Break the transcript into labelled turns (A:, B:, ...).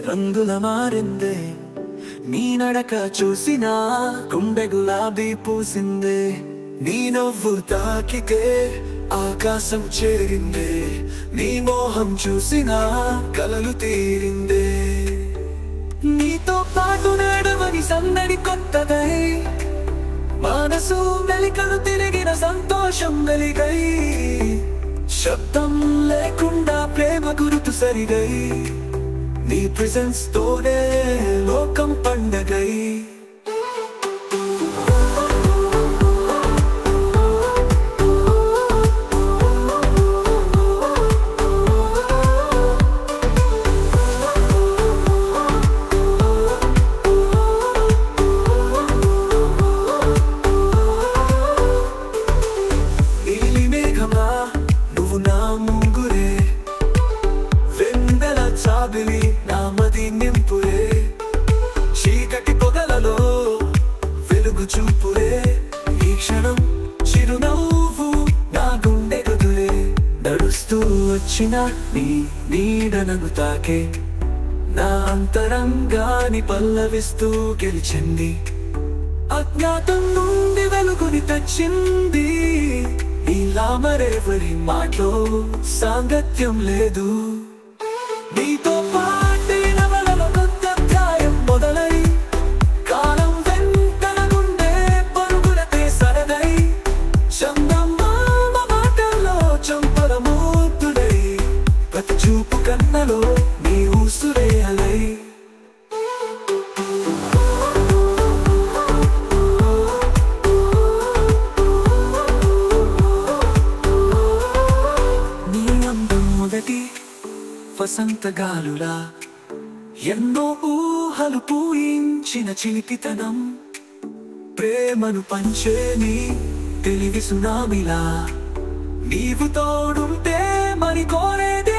A: రంగుల మారిందే నీ నడక చూసినా గుండె గులాబీ పూసిందే నీ నవ్వు తాకితే ఆకాశం చేరిందే నీ మోహం చూసినా కలలు తీరిందే నీతో పాటు నడవని సందడి కొత్తదై మనసు మెలికలు తిరిగిన సంతోషం వెలిగై శబ్దం లేకుండా ప్రేమ గురుతు సరిగై నీ ప్రెజెన్స్ తోనే లోకం పండగై నీలి మేఘమా నువ్వు నా ముంగురే వెన్నెల చాబిలి నా మది నింపురే చీకటి పొగలలో వెలుగు చూపురే ఈ క్షణం చిరునవ్వు నా గుండె గదులే నడుస్తూ వచ్చిన నీ నీడనను తాకే నా అంతరంగాని పల్లవిస్తూ గెలిచింది అజ్ఞాతం నుండి వెలుగుని తెచ్చింది ఇలా మరెవరి మాటలో సాంగత్యం లేదు నీతో పాటే నవలలో కొత్త అధ్యాయం మొదలై కాలం వెంటన గుండె పరుగులతే సరదై చందమామ మాటల్లో చంపల మూర్తుడై ప్రతి చూపు కన్నలో నీ ఊసురే అలై వసంతగాలులా ఎన్నో ఊహలు పూయించిన చిలిపితనం ప్రేమను పంచేని తెలివి సునామిలా నీవు తోడుంటే మరి కోరేదే